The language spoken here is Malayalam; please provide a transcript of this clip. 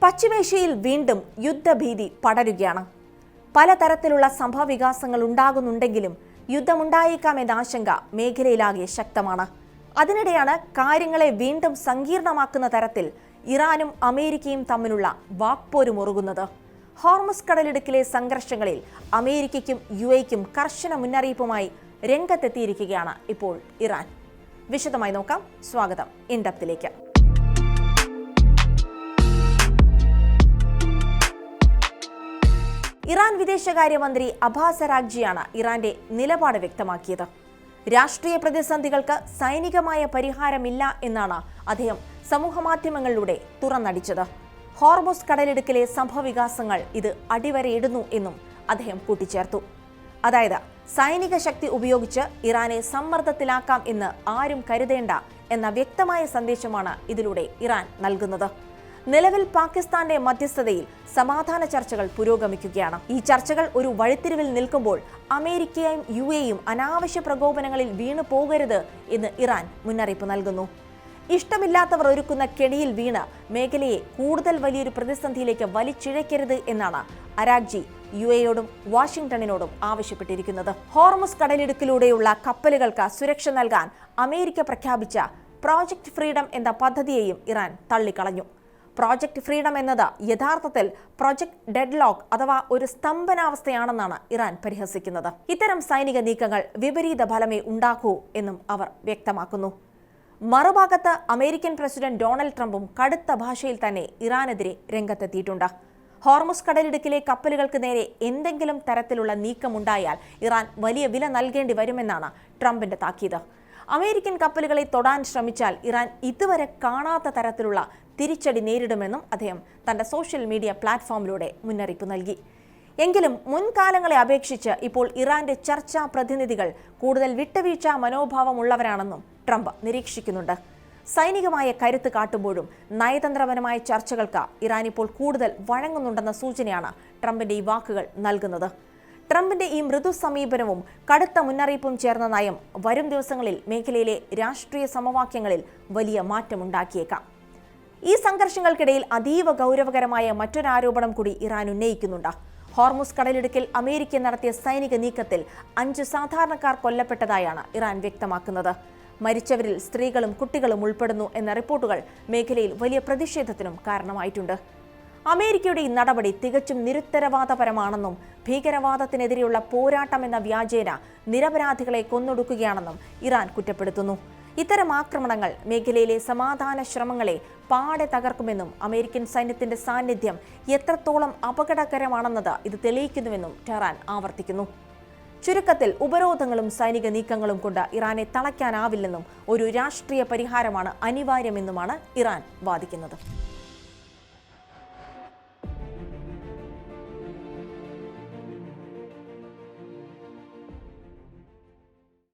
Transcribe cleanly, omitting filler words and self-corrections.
പശ്ചിമേഷ്യയിൽ വീണ്ടും യുദ്ധഭീതി പടരുകയാണ്. പലതരത്തിലുള്ള സംഭവവികാസങ്ങൾ ഉണ്ടാകുന്നുണ്ടെങ്കിലും യുദ്ധമുണ്ടായേക്കാമെന്ന ആശങ്ക മേഖലയിലാകെ ശക്തമാണ്. അതിനിടെയാണ് കാര്യങ്ങളെ വീണ്ടും സങ്കീർണമാക്കുന്ന തരത്തിൽ ഇറാനും അമേരിക്കയും തമ്മിലുള്ള വാക്പോര് മുറുകുന്നത്. ഹോർമുസ് കടലിടുക്കിലെ സംഘർഷങ്ങളിൽ അമേരിക്കയ്ക്കും UAEക്കും കർശന മുന്നറിയിപ്പുമായി രംഗത്തെത്തിയിരിക്കുകയാണ് ഇപ്പോൾ ഇറാൻ. വിശദമായി നോക്കാം. സ്വാഗതം ഇൻഡെപ്തിലേക്ക്. ഇറാൻ വിദേശകാര്യമന്ത്രി അബ്ബാസ് അറാഗ്ചിയാണ് ഇറാന്റെ നിലപാട് വ്യക്തമാക്കിയത്. രാഷ്ട്രീയ പ്രതിസന്ധികൾക്ക് സൈനികമായ പരിഹാരമില്ല എന്നാണ് അദ്ദേഹം സമൂഹമാധ്യമങ്ങളിലൂടെ തുറന്നടിച്ചത്. ഹോർമുസ് കടലിടുക്കിലെ സംഭവവികാസങ്ങൾ ഇത് അടിവരയിടുന്നു എന്നും അദ്ദേഹം കൂട്ടിച്ചേർത്തു. അതായത് സൈനിക ശക്തി ഉപയോഗിച്ച് ഇറാനെ സമ്മർദ്ദത്തിലാക്കാം എന്ന് ആരും കരുതേണ്ട എന്ന വ്യക്തമായ സന്ദേശമാണ് ഇതിലൂടെ ഇറാൻ നൽകുന്നത്. നിലവിൽ പാകിസ്ഥാന്റെ മധ്യസ്ഥതയിൽ സമാധാന ചർച്ചകൾ പുരോഗമിക്കുകയാണ്. ഈ ചർച്ചകൾ ഒരു വഴിത്തിരിവിൽ നിൽക്കുമ്പോൾ അമേരിക്കയും UAEയും അനാവശ്യ പ്രകോപനങ്ങളിൽ വീണു പോകരുത് എന്ന് ഇറാൻ മുന്നറിയിപ്പ് നൽകുന്നു. ഇഷ്ടമില്ലാത്തവർ ഒരുക്കുന്ന കെണിയിൽ വീണ് മേഖലയെ കൂടുതൽ വലിയൊരു പ്രതിസന്ധിയിലേക്ക് വലിച്ചിഴക്കരുത് എന്നാണ് അറാഗ്ചി UAEയോടും വാഷിംഗ്ടണിനോടും ആവശ്യപ്പെട്ടിരിക്കുന്നത്. ഹോർമുസ് കടലിടുക്കിലൂടെയുള്ള കപ്പലുകൾക്ക് സുരക്ഷ നൽകാൻ അമേരിക്ക പ്രഖ്യാപിച്ച പ്രോജക്ട് ഫ്രീഡം എന്ന പദ്ധതിയെയും ഇറാൻ തള്ളിക്കളഞ്ഞു. പ്രോജക്ട് ഫ്രീഡം എന്നത് യഥാർത്ഥത്തിൽ പ്രൊജക്ട് ഡെഡ്ലോക്ക് അഥവാ ഒരു സ്തംഭനാവസ്ഥയാണെന്നാണ് ഇറാൻ പരിഹസിക്കുന്നത്. ഇത്തരം സൈനിക നീക്കങ്ങൾ വിപരീത ഫലമേ ഉണ്ടാക്കൂ എന്നും അവർ വ്യക്തമാക്കുന്നു. മറുഭാഗത്ത് അമേരിക്കൻ പ്രസിഡന്റ് ഡൊണാൾഡ് ട്രംപും കടുത്ത ഭാഷയിൽ തന്നെ ഇറാനെതിരെ രംഗത്തെത്തിയിട്ടുണ്ട്. ഹോർമുസ് കടലിടുക്കിലെ കപ്പലുകൾക്ക് നേരെ എന്തെങ്കിലും തരത്തിലുള്ള നീക്കമുണ്ടായാൽ ഇറാൻ വലിയ വില നൽകേണ്ടി വരുമെന്നാണ് ട്രംപിന്റെ താക്കീത്. അമേരിക്കൻ കപ്പലുകളെ തൊടാൻ ശ്രമിച്ചാൽ ഇറാൻ ഇതുവരെ കാണാത്ത തരത്തിലുള്ള തിരിച്ചടി നേരിടുമെന്നും അദ്ദേഹം തന്റെ സോഷ്യൽ മീഡിയ പ്ലാറ്റ്ഫോമിലൂടെ മുന്നറിയിപ്പ് നൽകി. എങ്കിലും മുൻകാലങ്ങളെ അപേക്ഷിച്ച് ഇപ്പോൾ ഇറാന്റെ ചർച്ചാ പ്രതിനിധികൾ കൂടുതൽ വിട്ടുവീഴ്ച മനോഭാവമുള്ളവരാണെന്നും ട്രംപ് നിരീക്ഷിക്കുന്നുണ്ട്. സൈനികമായ കരുത്ത് കാട്ടുമ്പോഴും നയതന്ത്രപരമായ ചർച്ചകൾക്ക് ഇറാൻ ഇപ്പോൾ കൂടുതൽ വഴങ്ങുന്നുണ്ടെന്ന സൂചനയാണ് ട്രംപിന്റെ ഈ വാക്കുകൾ നൽകുന്നത്. ട്രംപിന്റെ ഈ മൃദു സമീപനവും കടുത്ത മുന്നറിയിപ്പും ചേർന്ന നയം വരും ദിവസങ്ങളിൽ മേഖലയിലെ രാഷ്ട്രീയ സമവാക്യങ്ങളിൽ വലിയ മാറ്റമുണ്ടാക്കിയേക്കാം. ഈ സംഘർഷങ്ങൾക്കിടയിൽ അതീവ ഗൗരവകരമായ മറ്റൊരാരോപണം കൂടി ഇറാൻ ഉന്നയിക്കുന്നുണ്ട്. ഹോർമുസ് കടലിടുക്കിൽ അമേരിക്ക നടത്തിയ സൈനിക നീക്കത്തിൽ 5 സാധാരണക്കാർ കൊല്ലപ്പെട്ടതായാണ് ഇറാൻ വ്യക്തമാക്കുന്നത്. മരിച്ചവരിൽ സ്ത്രീകളും കുട്ടികളും ഉൾപ്പെടുന്നു എന്ന റിപ്പോർട്ടുകൾ മേഖലയിൽ വലിയ പ്രതിഷേധത്തിനും കാരണമായിട്ടുണ്ട്. അമേരിക്കയുടെ ഈ നടപടി തികച്ചും നിരുത്തരവാദപരമാണെന്നും ഭീകരവാദത്തിനെതിരെയുള്ള പോരാട്ടം എന്ന വ്യാജേന നിരപരാധികളെ കൊന്നൊടുക്കുകയാണെന്നും ഇറാൻ കുറ്റപ്പെടുത്തുന്നു. ഇത്തരം ആക്രമണങ്ങൾ മേഖലയിലെ സമാധാന ശ്രമങ്ങളെ പാടെ തകർക്കുമെന്നും അമേരിക്കൻ സൈന്യത്തിന്റെ സാന്നിധ്യം എത്രത്തോളം അപകടകരമാണെന്നത് ഇത് തെളിയിക്കുന്നുവെന്നും ടെഹ്റാൻ ആവർത്തിക്കുന്നു. ചുരുക്കത്തിൽ ഉപരോധങ്ങളും സൈനിക നീക്കങ്ങളും കൊണ്ട് ഇറാനെ തളയ്ക്കാനാവില്ലെന്നും ഒരു രാഷ്ട്രീയ പരിഹാരമാണ് അനിവാര്യമെന്നുമാണ് ഇറാൻ വാദിക്കുന്നത്.